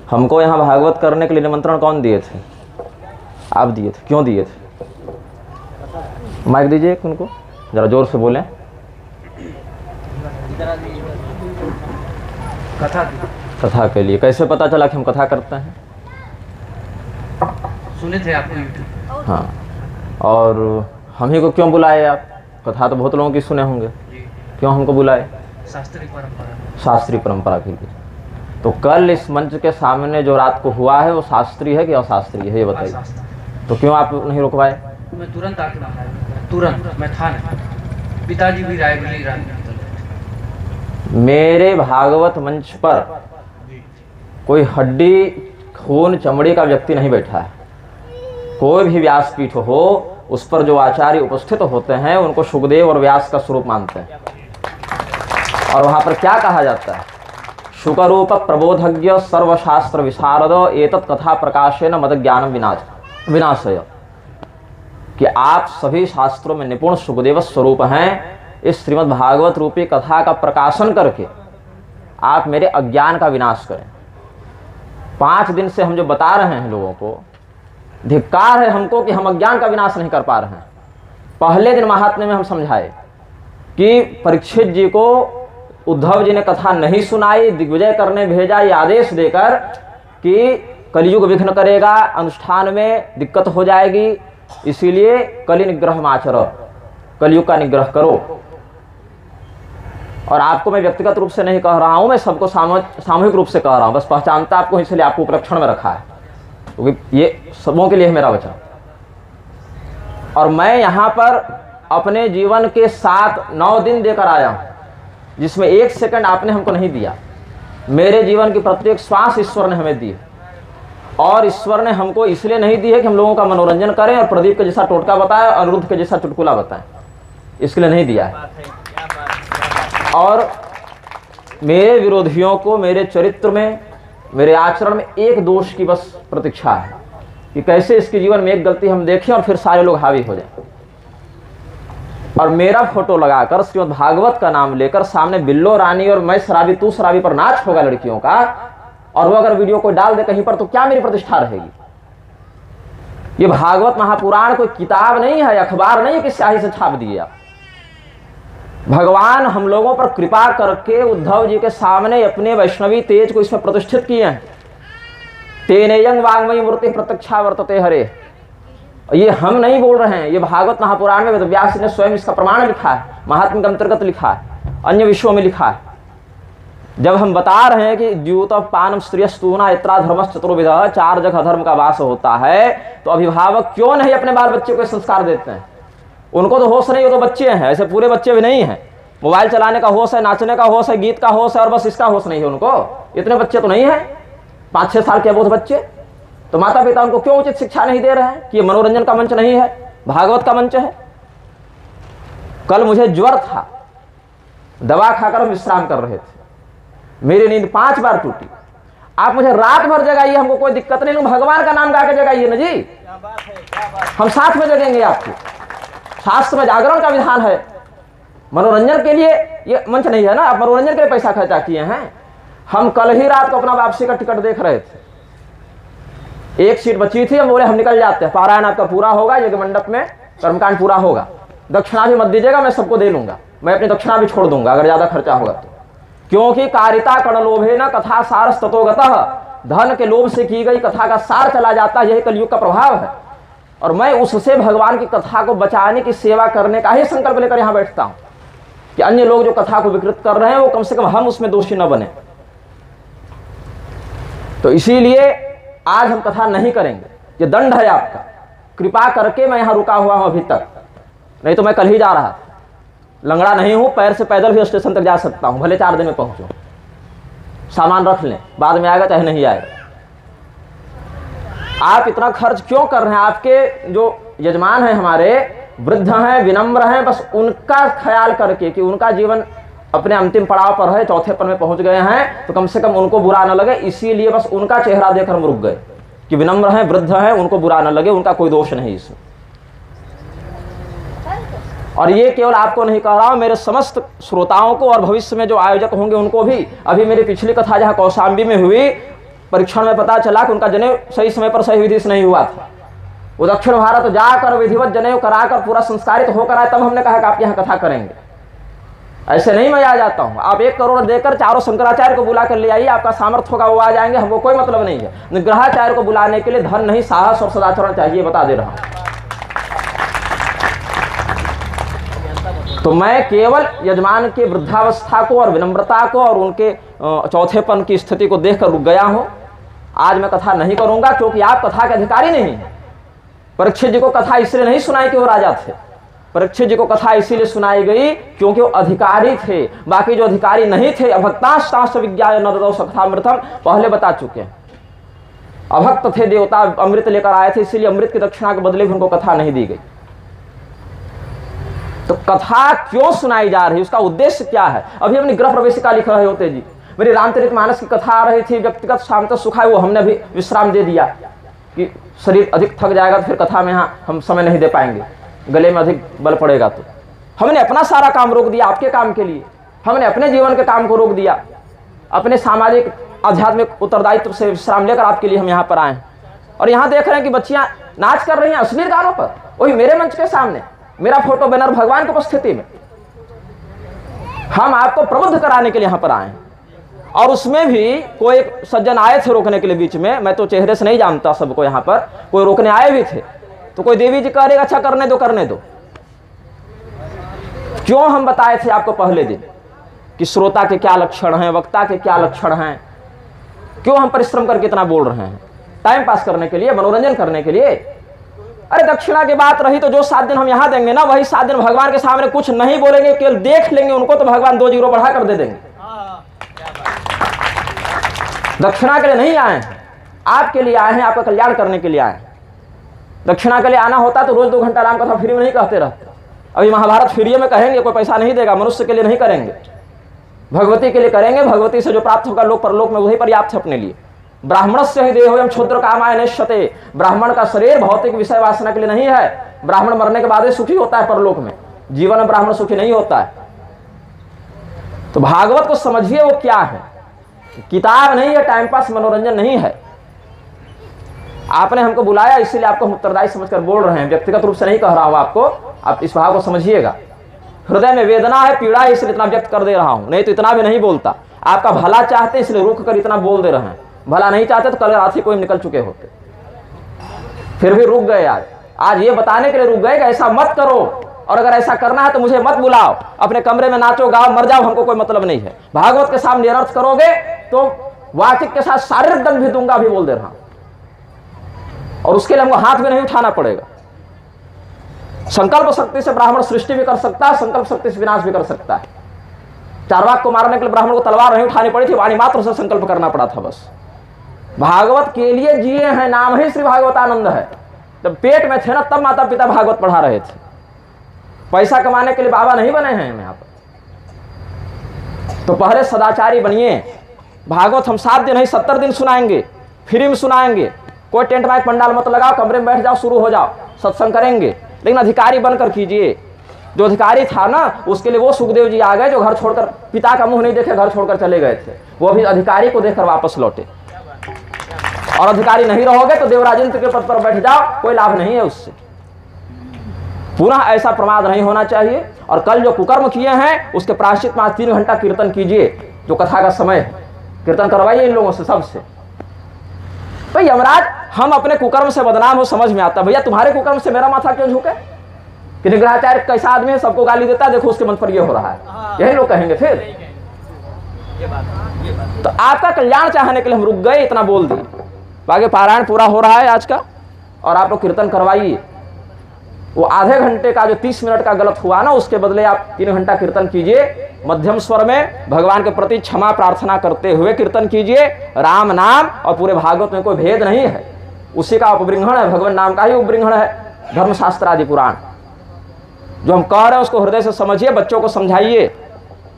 हमको यहाँ भागवत करने के लिए निमंत्रण कौन दिए थे? आप दिए थे। क्यों दिए थे? माइक दीजिए उनको, जरा जोर से बोलें। कथा के लिए। कैसे पता चला कि हम कथा करते हैं? सुने थे आपने? हाँ। और हम ही को क्यों बुलाए आप? कथा तो बहुत लोगों की सुने होंगे, क्यों हमको बुलाए? शास्त्रीय परंपरा। शास्त्रीय परंपरा के लिए। तो कल इस मंच के सामने जो रात को हुआ है वो शास्त्रीय है कि अशास्त्रीय है, ये बताइए। तो क्यों आप नहीं रुकवाए? मैं तुरंत आके बताया, तुरंत मैं था नहीं, पिताजी भी रायबरेली रात में। मेरे भागवत मंच पर कोई हड्डी खून चमड़ी का व्यक्ति नहीं बैठा है। कोई भी व्यासपीठ हो, उस पर जो आचार्य उपस्थित होते हैं उनको सुखदेव और व्यास का स्वरूप मानते हैं। और वहां पर क्या कहा जाता है? शुकरूप प्रबोधज्ञ सर्वशास्त्र विशारद एतत् कथा प्रकाशेन मद ज्ञानम विनाशय, कि आप सभी शास्त्रों में निपुण सुखदेव स्वरूप हैं। इस श्रीमद् भागवत रूपी कथा का प्रकाशन करके आप मेरे अज्ञान का विनाश करें। 5 दिन से हम जो बता रहे हैं लोगों को, धिक्कार है हमको कि हम अज्ञान का विनाश नहीं कर पा रहे हैं। पहले दिन महात्म्य में हम समझाए कि परीक्षित जी को उद्धव जी ने कथा नहीं सुनाई, दिग्विजय करने भेजा ये आदेश देकर कि कलयुग विघ्न करेगा, अनुष्ठान में दिक्कत हो जाएगी, इसीलिए कलि निग्रह माचर, कलयुग का निग्रह करो। और आपको मैं व्यक्तिगत रूप से नहीं कह रहा हूं, मैं सबको सामूहिक रूप से कह रहा हूं। बस पहचानता आपको, इसलिए आपको उपलक्षण में रखा है, क्योंकि ये सबों के लिए है मेरा वचन। और मैं यहां पर अपने जीवन के 7-9 दिन देकर आया हूं, जिसमें 1 सेकंड आपने हमको नहीं दिया। मेरे जीवन की प्रत्येक श्वास ईश्वर ने हमें दी है, और ईश्वर ने हमको इसलिए नहीं दी है कि हम लोगों का मनोरंजन करें और प्रदीप के जैसा टोटका बताएं, अनिरुद्ध के जैसा चुटकुला बताएं, इसके लिए नहीं दिया है। और मेरे विरोधियों को मेरे चरित्र में, मेरे आचरण में एक दोष की बस प्रतीक्षा है कि कैसे इसके जीवन में एक गलती हम देखें और फिर सारे लोग हावी हो जाएं। और मेरा फोटो लगाकर श्रीमद् भागवत का नाम लेकर सामने बिल्लो रानी और मैं शराबी तू शराबी पर नाच होगा लड़कियों का, और वो अगर वीडियो को डाल दे कहीं पर, तो क्या मेरी प्रतिष्ठा रहेगी? ये भागवत महापुराण कोई किताब नहीं है, अखबार नहीं है कि स्याही से छाप दिए आप। भगवान हम लोगों पर कृपा करके उद्धव जी के सामने अपने वैष्णवी तेज को इसमें प्रतिष्ठित किए हैं। तेनेयं वाङ्मयी मूर्ति प्रत्यक्षा वर्तते हरे। ये हम नहीं बोल रहे हैं, ये भागवत महापुराण में व्यास ने स्वयं इसका प्रमाण लिखा है, महात्म्य के अंतर्गत लिखा है, अन्य विषयों में लिखा है। जब हम बता रहे हैं कि द्यूत पानम स्त्रियस्तूना इत्रा धर्मश्च चतुर्विध, 4 जगह धर्म का वास होता है, तो अभिभावक क्यों नहीं अपने बाल बच्चे को संस्कार देते हैं? उनको तो होश नहीं, वो तो बच्चे हैं, ऐसे पूरे बच्चे भी नहीं हैं। मोबाइल चलाने का होश है, नाचने का होश है, गीत का होश है, और बस इसका होश नहीं है उनको। इतने बच्चे तो नहीं है, 5-6 साल के अबोध बच्चे। तो माता पिता उनको क्यों उचित शिक्षा नहीं दे रहे हैं कि ये मनोरंजन का मंच नहीं है, भागवत का मंच है? कल मुझे ज्वर था, दवा खाकर हम विश्राम कर रहे थे, मेरी नींद 5 बार टूटी। आप मुझे रात भर जगाइए, हमको कोई दिक्कत नहीं, भगवान का नाम गा के जगाइए ना जी, हम साथ में जगेंगे आपके। शास्त्र में जागरण का विधान है, मनोरंजन के लिए ये मंच नहीं है ना। आप मनोरंजन के लिए पैसा खर्चा किए हैं। हम कल ही रात को अपना वापसी का टिकट देख रहे थे, 1 सीट बची थी, हम बोले हम निकल जाते हैं, पारायण आपका पूरा होगा, यज्ञ मंडप में कर्मकांड पूरा होगा, दक्षिणा भी मत दीजिएगा, मैं सबको दे लूंगा, मैं अपनी दक्षिणा भी छोड़ दूंगा अगर ज्यादा खर्चा होगा तो। क्योंकि कारिता कण लोभे न कथा सार ततोगतः, धन के लोभ से की गई कथा का सार चला जाता है, यही कलयुग का प्रभाव है। और मैं उससे भगवान की कथा को बचाने की सेवा करने का ही संकल्प लेकर यहां बैठता हूं कि अन्य लोग जो कथा को विकृत कर रहे हैं वो कम से कम हम उसमें दोषी न बने। तो इसीलिए आज हम कथा नहीं करेंगे, ये दंड है आपका। कृपा करके मैं यहां रुका हुआ हूं अभी तक, नहीं तो मैं कल ही जा रहा था। लंगड़ा नहीं हूं, पैर से पैदल भी स्टेशन तक जा सकता हूं, भले 4 दिन में पहुंचूं। सामान रख लें, बाद में आएगा चाहे नहीं आएगा। आप इतना खर्च क्यों कर रहे हैं? आपके जो यजमान हैं हमारे, वृद्ध हैं, विनम्र हैं, बस उनका ख्याल करके कि उनका जीवन अपने अंतिम पड़ाव पर है, 4थे पल में पहुंच गए हैं, तो कम से कम उनको बुरा न लगे, इसीलिए बस उनका चेहरा देखकर हम रुक गए कि विनम्र हैं, वृद्ध हैं, उनको बुरा न लगे, उनका कोई दोष नहीं इसमें। और ये केवल आपको नहीं कह रहा हूं, मेरे समस्त श्रोताओं को और भविष्य में जो आयोजक होंगे उनको भी। अभी मेरी पिछली कथा जहां कौशाम्बी में हुई, परीक्षण में पता चला कि उनका जनेऊ सही समय पर सही विधि से नहीं हुआ था। वो दक्षिण भारत जाकर विधिवत जनेऊ कराकर पूरा संस्कारित होकर आए, तब हमने कहा कि आप यहाँ कथा करेंगे। ऐसे नहीं मैं आ जाता हूँ। आप 1 करोड़ देकर चारों शंकराचार्य को बुला कर ले आइए, आपका सामर्थ्य होगा वो आ जाएंगे, हमको कोई मतलब नहीं है। निग्रहाचार्य को बुलाने के लिए धन नहीं, साहस और सदाचरण चाहिए, बता दे रहा हूँ। तो मैं केवल यजमान के वृद्धावस्था को और विनम्रता को और उनके चौथेपन की स्थिति को देखकर रुक गया हूं। आज मैं कथा नहीं करूंगा, क्योंकि आप कथा के अधिकारी नहीं हैं। परीक्षित जी को कथा इसलिए नहीं सुनाई कि वो राजा थे। परीक्षित जी को कथा इसीलिए सुनाई गई क्योंकि वो अधिकारी थे। बाकी जो अधिकारी नहीं थे, अभक्ताश्च विज्ञाय नरदौ सखामृतम, पहले बता चुके हैं। अभक्त थे, देवता अमृत लेकर आए थे, इसीलिए अमृत की दक्षिणा के बदले भी उनको कथा नहीं दी गई। तो कथा क्यों सुनाई जा रही है, उसका उद्देश्य क्या है? अभी अपनी गृह प्रवेशिका लिख रहे होते जी, मेरी रामचरितमानस की कथा आ रही थी, व्यक्तिगत शाम तक सुखा है, वो हमने भी विश्राम दे दिया कि शरीर अधिक थक जाएगा तो फिर कथा में यहाँ हम समय नहीं दे पाएंगे, गले में अधिक बल पड़ेगा। तो हमने अपना सारा काम रोक दिया आपके काम के लिए। हमने अपने जीवन के काम को रोक दिया, अपने सामाजिक आध्यात्मिक उत्तरदायित्व से विश्राम लेकर आपके लिए हम यहाँ पर आए हैं। और यहाँ देख रहे हैं कि बच्चियाँ नाच कर रही हैं अश्लील गानों पर, वही मेरे मंच के सामने, मेरा फोटो बैनर भगवान की उपस्थिति में। हम आपको प्रबुद्ध कराने के लिए यहाँ पर आए हैं। और उसमें भी कोई सज्जन आए थे रोकने के लिए बीच में, मैं तो चेहरे से नहीं जानता सबको, यहाँ पर कोई रोकने आए भी थे। तो कोई देवी जी कह रहे अच्छा करने दो करने दो। क्यों हम बताए थे आपको पहले दिन कि श्रोता के क्या लक्षण हैं, वक्ता के क्या लक्षण हैं? क्यों हम परिश्रम करके इतना बोल रहे हैं? टाइम पास करने के लिए, मनोरंजन करने के लिए? अरे दक्षिणा की बात रही तो जो 7 दिन हम यहां देंगे ना, वही 7 दिन भगवान के सामने कुछ नहीं बोलेंगे, केवल देख लेंगे उनको, तो भगवान 2 जीरो बढ़ा कर दे देंगे। दक्षिणा के लिए नहीं आए हैं, आपके लिए आए हैं, आपका कल्याण करने के लिए आए हैं। दक्षिणा के लिए आना होता तो रोज 2 घंटा राम कथा फ्री में नहीं कहते रहते। अभी महाभारत फ्री में कहेंगे, कोई पैसा नहीं देगा, मनुष्य के लिए नहीं करेंगे, भगवती के लिए करेंगे। भगवती से जो प्राप्त होगा लोक परलोक में वही पर्याप्त है अपने लिए। ब्राह्मणस्य ही देहोयम क्षुद्र कामाय नश्यते। ब्राह्मण का शरीर भौतिक विषय वासना के लिए नहीं है। ब्राह्मण मरने के बाद ही सुखी होता है परलोक में, जीवन में ब्राह्मण सुखी नहीं होता है। तो भागवत को समझिए वो क्या है, किताब नहीं है, टाइम पास मनोरंजन नहीं है। आपने हमको बुलाया इसीलिए आपको हम उत्तरदायी समझकर बोल रहे हैं, व्यक्तिगत रूप से नहीं कह रहा हूं आपको। आप इस भाव को समझिएगा। हृदय में वेदना है, पीड़ा है, इसलिए इतना व्यक्त कर दे रहा हूं, नहीं तो इतना भी नहीं बोलता। आपका भला चाहते इसलिए रुक कर इतना बोल दे रहे हैं, भला नहीं चाहते तो कल रात ही कोई निकल चुके होते। फिर भी रुक गए। आज ये बताने के लिए रुक गए कि ऐसा मत करो, और अगर ऐसा करना है तो मुझे मत बुलाओ, अपने कमरे में नाचो गाओ मर जाओ, हमको कोई मतलब नहीं है। भागवत के सामने अनर्थ करोगे तो वाचिक के साथ शारीरिक दंड भी दूंगा, भी बोल दे रहा हूं। और उसके लिए हमको हाथ भी नहीं उठाना पड़ेगा। संकल्प शक्ति से ब्राह्मण सृष्टि भी कर सकता है, संकल्प शक्ति से विनाश भी कर सकता है। चारवाक को मारने के लिए ब्राह्मण को तलवार नहीं उठानी पड़ी थी, वाणी मात्र से संकल्प करना पड़ा था बस। भागवत के लिए जिए हैं, नाम ही श्री भागवतानंद है। जब पेट में थे ना तब माता पिता भागवत पढ़ा रहे थे, पैसा कमाने के लिए बाबा नहीं बने हैं हम यहाँ पर। तो पहले सदाचारी बनिए। भागवत हम 7 दिन नहीं 70 दिन सुनाएंगे, फ्री में सुनाएंगे। कोई टेंट माइक पंडाल मत लगाओ, कमरे में बैठ जाओ, शुरू हो जाओ, सत्संग करेंगे, लेकिन अधिकारी बनकर कीजिए। जो अधिकारी था ना, उसके लिए वो सुखदेव जी आ गए जो घर छोड़कर, पिता का मुंह नहीं देखे घर छोड़कर चले गए थे, वो भी अधिकारी को देखकर वापस लौटे। और अधिकारी नहीं रहोगे तो देवराजेंद्र के पद पर बैठ जाओ, कोई लाभ नहीं है उससे। पुनः ऐसा प्रमाद नहीं होना चाहिए। और कल जो कुकर्म किए हैं उसके प्रायश्चित में 3 घंटा कीर्तन कीजिए, जो कथा का समय है, कीर्तन करवाइए इन लोगों से, सबसे। भाई यमराज, हम अपने कुकर्म से बदनाम हो, समझ में आता। भैया तुम्हारे कुकर्म से मेरा माथा क्यों झुके? कि निग्रहाचार्य कैसा आदमी है, सबको गाली देता है, देखो उसके मन पर ये हो रहा है, यही लोग कहेंगे फिर। तो आपका कल्याण चाहने के लिए हम रुक गए, इतना बोल दिए। बाकी पारायण पूरा हो रहा है आज का, और आप लोग कीर्तन करवाइए। वो आधे घंटे का जो 30 मिनट का गलत हुआ ना, उसके बदले आप 3 घंटा कीर्तन कीजिए, मध्यम स्वर में भगवान के प्रति क्षमा प्रार्थना करते हुए कीर्तन कीजिए। राम नाम और पूरे भागवत में कोई भेद नहीं है, उसी का उपबृंहण है, भगवान नाम का ही उपबृंहण है धर्मशास्त्र आदि पुराण। जो हम कह रहे हैं उसको हृदय से समझिए, बच्चों को समझाइए।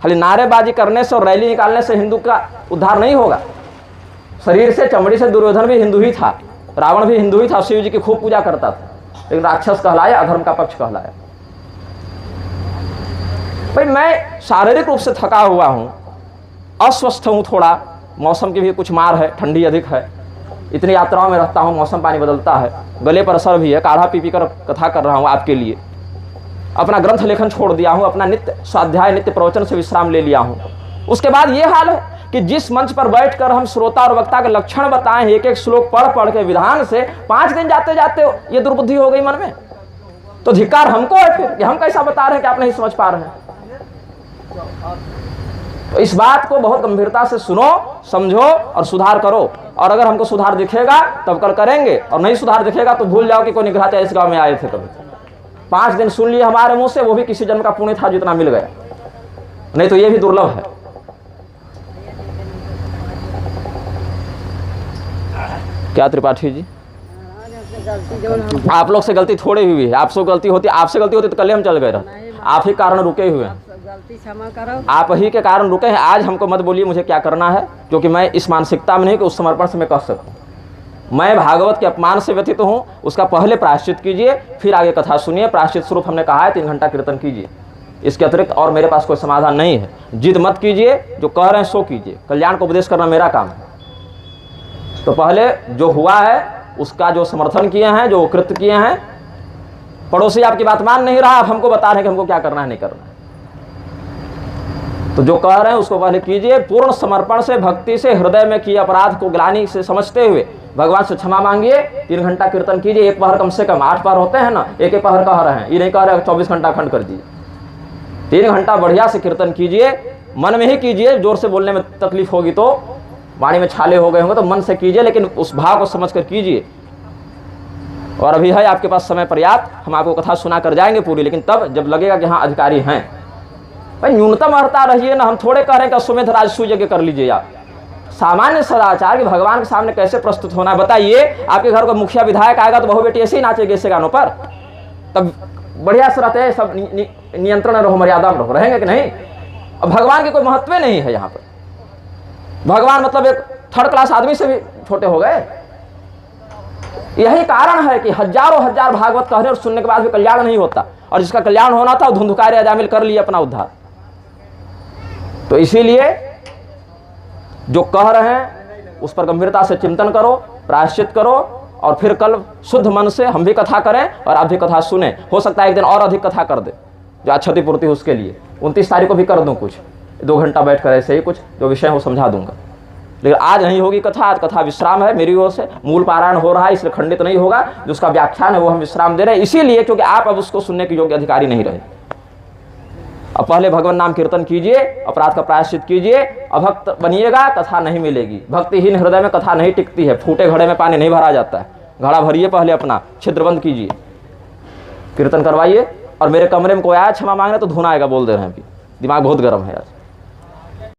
खाली नारेबाजी करने से और रैली निकालने से हिंदू का उद्धार नहीं होगा। शरीर से, चमड़ी से दुर्योधन भी हिंदू ही था, रावण भी हिंदू ही था, शिव जी की खूब पूजा करता था, लेकिन राक्षस कहलाया, अधर्म का पक्ष कहलाया। भाई मैं शारीरिक रूप से थका हुआ हूं, अस्वस्थ हूं, थोड़ा मौसम की भी कुछ मार है, ठंडी अधिक है, इतनी यात्राओं में रहता हूँ, मौसम पानी बदलता है, गले पर असर भी है, काढ़ा पी पी कर कथा कर रहा हूँ आपके लिए, अपना ग्रंथ लेखन छोड़ दिया हूँ, अपना नित्य स्वाध्याय नित्य प्रवचन से विश्राम ले लिया हूँ। उसके बाद ये हाल है कि जिस मंच पर बैठकर हम श्रोता और वक्ता के लक्षण बताएं, एक एक श्लोक पढ़ पढ़ के विधान से, 5 दिन जाते जाते ये दुर्बुद्धि हो गई मन में, तो धिक्कार हमको है फिर कि हम कैसा बता रहे हैं कि आप नहीं समझ पा रहे हैं। तो इस बात को बहुत गंभीरता से सुनो, समझो और सुधार करो। और अगर हमको सुधार दिखेगा तब कल करेंगे, और नहीं सुधार दिखेगा तो भूल जाओ कि कोई निग्रह इस गांव में आए थे कभी। 5 दिन सुन लिए हमारे मुंह से, वो भी किसी जन्म का पुण्य था जितना मिल गया, नहीं तो ये भी दुर्लभ है। क्या त्रिपाठी जी, आप लोग से गलती थोड़ी हुई है, आपसे गलती होती, आपसे गलती होती तो कल हम चल गए रहते। आप ही कारण रुके हुए हैं, गलती क्षमा करो। आप ही के कारण रुके हैं। आज हमको मत बोलिए मुझे क्या करना है, क्योंकि मैं इस मानसिकता में नहीं कि उस समर्पण से मैं कह सकूं। मैं भागवत के अपमान से व्यथित हूं, उसका पहले प्रायश्चित कीजिए, फिर आगे कथा सुनिए। प्रायश्चित स्वरूप हमने कहा है 3 घंटा कीर्तन कीजिए, इसके अतिरिक्त और मेरे पास कोई समाधान नहीं है। जिद मत कीजिए, जो कह रहे हैं सो कीजिए। कल्याण को उपदेश करना मेरा काम है। तो पहले जो हुआ है उसका जो समर्थन किए हैं, जो कृत्य किए हैं, पड़ोसी आपकी बात मान नहीं रहा, आप हमको बता रहे हैं कि हमको क्या करना है नहीं करना है। तो जो कह रहे हैं उसको पहले कीजिए, पूर्ण समर्पण से, भक्ति से, हृदय में किए अपराध को ग्लानि से समझते हुए भगवान से क्षमा मांगिए। 3 घंटा कीर्तन कीजिए, 1 पहर कम से कम, 8 पहर होते हैं ना, 1 पहर कह रहे हैं, ये नहीं कह रहे 24 घंटा खंड कर दीजिए। 3 घंटा बढ़िया से कीर्तन कीजिए, मन में ही कीजिए, जोर से बोलने में तकलीफ होगी तो, वाणी में छाले हो गए होंगे तो मन से कीजिए, लेकिन उस भाव को समझ कर कीजिए। और अभी है आपके पास समय पर्याप्त, हम आपको कथा सुना कर जाएंगे पूरी, लेकिन तब जब लगेगा कि हाँ अधिकारी हैं। भाई न्यूनतम अर्ता रहिए ना, हम थोड़े कह रहे हैं कि अश्वमेध राजसूय यज्ञ कर लीजिए। आप सामान्य सदाचार कि भगवान के सामने कैसे प्रस्तुत होना है बताइए। आपके घर का मुखिया विधायक आएगा तो बहू बेटी ऐसे ही नाचेगी ऐसे गानों पर, तब बढ़िया से रहते हैं सब, नियंत्रण रहो, मर्यादा में रहो, रहेंगे कि नहीं। अब भगवान के कोई महत्व नहीं है यहाँ पर। भगवान मतलब एक 3rd क्लास आदमी से भी छोटे हो गए। यही कारण है कि हजारों हजार भागवत कहने और सुनने के बाद भी कल्याण नहीं होता, और जिसका कल्याण होना था वो धुंधुकार अजामिल कर लिए अपना उद्धार। तो इसीलिए जो कह रहे हैं उस पर गंभीरता से चिंतन करो, प्रायश्चित करो, और फिर कल शुद्ध मन से हम भी कथा करें और आप भी कथा सुने। हो सकता है एक दिन और अधिक कथा कर दे, जो क्षतिपूर्ति उसके लिए 29 तारीख को भी कर दूं कुछ 2 घंटा बैठ कर ऐसे ही कुछ जो विषय हो समझा दूंगा। लेकिन आज नहीं होगी कथा, आज कथा विश्राम है मेरी ओर से। मूल पारायण हो रहा है इसलिए खंडित नहीं होगा, जो उसका व्याख्यान है वो हम विश्राम दे रहे हैं, इसीलिए क्योंकि आप अब उसको सुनने के योग्य अधिकारी नहीं रहे। अब पहले भगवान नाम कीर्तन कीजिए, अपराध का प्रायश्चित कीजिए। अभक्त बनिएगा, कथा नहीं मिलेगी। भक्तिहीन हृदय में कथा नहीं टिकती है, फूटे घड़े में पानी नहीं भरा जाता है। घड़ा भरिए पहले, अपना छिद्र बंद कीजिए, कीर्तन करवाइए। और मेरे कमरे में कोई आया क्षमा मांगने तो धुना आएगा, बोल दे रहे हैं, अभी दिमाग बहुत गर्म है आज।